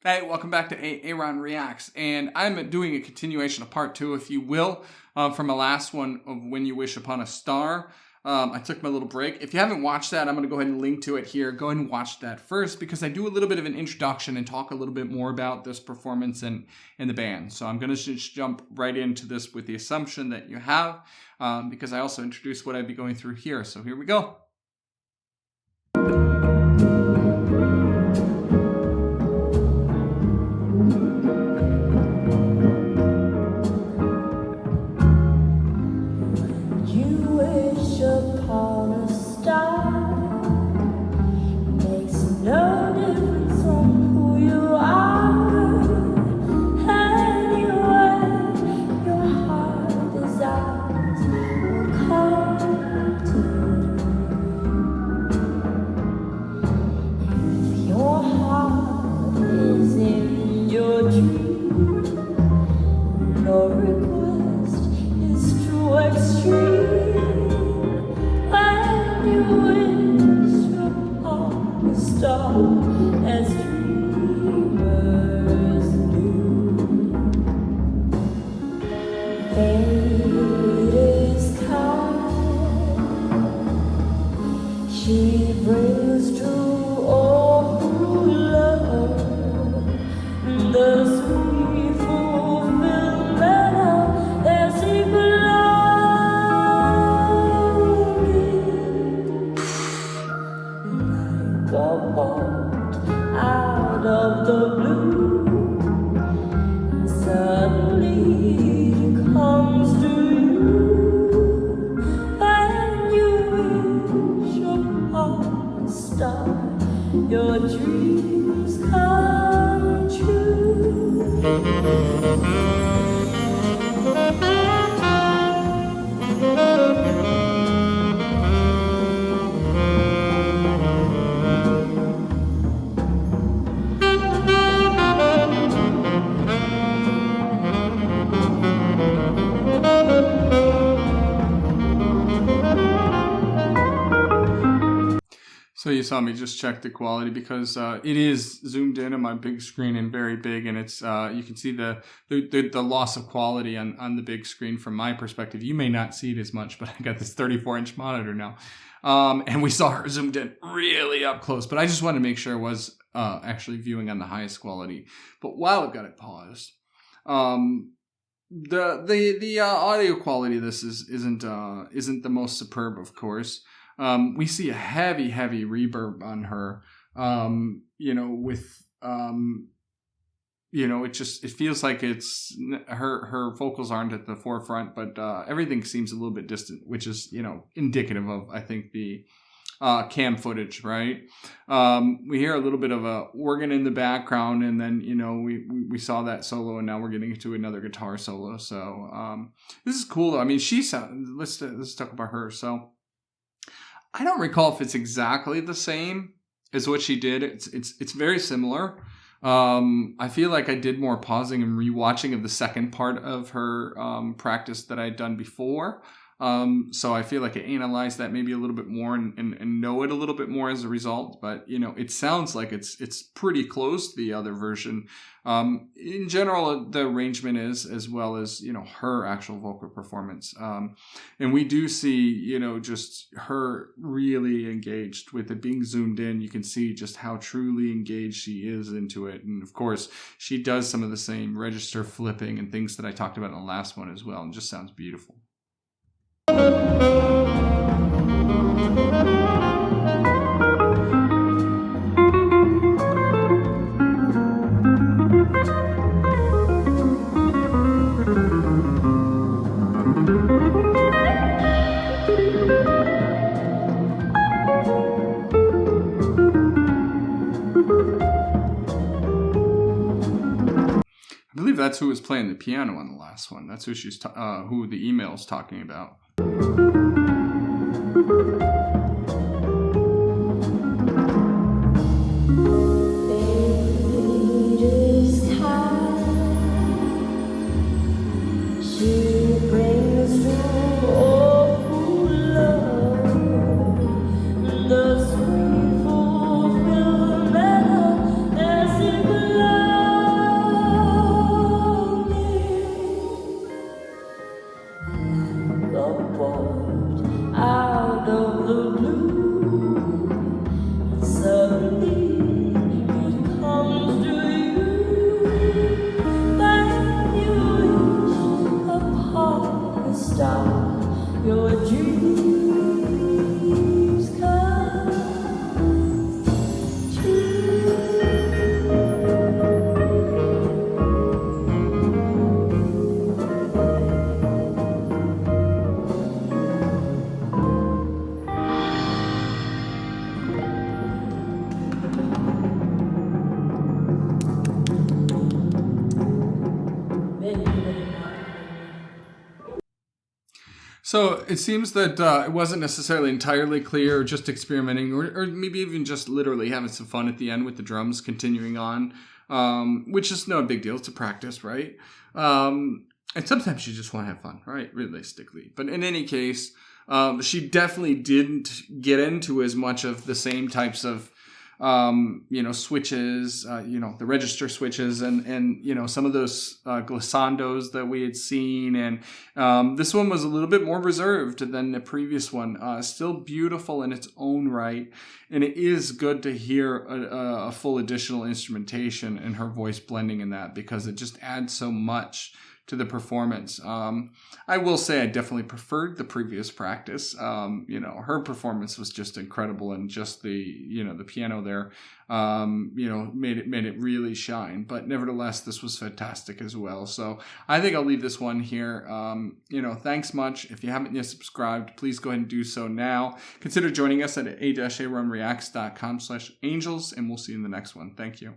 Hey, welcome back to A-Aron Reacts, and I'm doing a continuation of part 2, if you will, from the last one of When You Wish Upon a Star. I took my little break. If you haven't watched that, I'm going to go ahead and link to it here. Go ahead and watch that first, because I do a little bit of an introduction and talk a little bit more about this performance and the band. So I'm going to just jump right into this with the assumption that you have, because I also introduced what I'd be going through here. So here we go. As dreamers do, fate is kind. She brings to all who love the sweet fulfillment of their secret longing, like a bolt out of the blue, and suddenly it comes to you, and you wish upon a star, your dreams come true. So you saw me just check the quality, because it is zoomed in on my big screen and very big, and it's you can see the loss of quality on the big screen from my perspective. You may not see it as much, but I got this 34-inch monitor now, and we saw her zoomed in really up close. But I just wanted to make sure I was actually viewing on the highest quality. But while I've got it paused, the audio quality of this isn't the most superb, of course. We see a heavy reverb on her, it feels like it's her vocals aren't at the forefront, but everything seems a little bit distant, which is, indicative of, I think, the cam footage, right? We hear a little bit of a organ in the background, and then, we saw that solo, and now we're getting into another guitar solo. So this is cool, though. I mean, let's talk about her. So I don't recall if it's exactly the same as what she did. It's very similar. I feel like I did more pausing and rewatching of the second part of her practice that I'd done before. So I feel like I analyzed that maybe a little bit more and know it a little bit more as a result. But, it sounds like it's pretty close to the other version. In general, the arrangement is, as well as, her actual vocal performance. And we do see, just her really engaged with it being zoomed in. You can see just how truly engaged she is into it. And of course, she does some of the same register flipping and things that I talked about in the last one as well. And just sounds beautiful. I believe that's who was playing the piano on the last one. That's who who the email's talking about. The sweet fulfillment of their secret love. So it seems that it wasn't necessarily entirely clear, or just experimenting, or maybe even just literally having some fun at the end with the drums continuing on, which is no big deal. It's a practice, right? And sometimes you just want to have fun, right? Realistically. But in any case, she definitely didn't get into as much of the same types of switches, the register switches and some of those glissandos that we had seen. And this one was a little bit more reserved than the previous one. Still beautiful in its own right. And it is good to hear a full additional instrumentation and her voice blending in that, because it just adds so much to the performance. I will say I definitely preferred the previous practice. Her performance was just incredible, and just the piano there, made it really shine. But nevertheless, this was fantastic as well. So I think I'll leave this one here. Thanks much. If you haven't yet subscribed, please go ahead and do so now. Consider joining us at a-aronreacts.com/angels, and we'll see you in the next one. Thank you.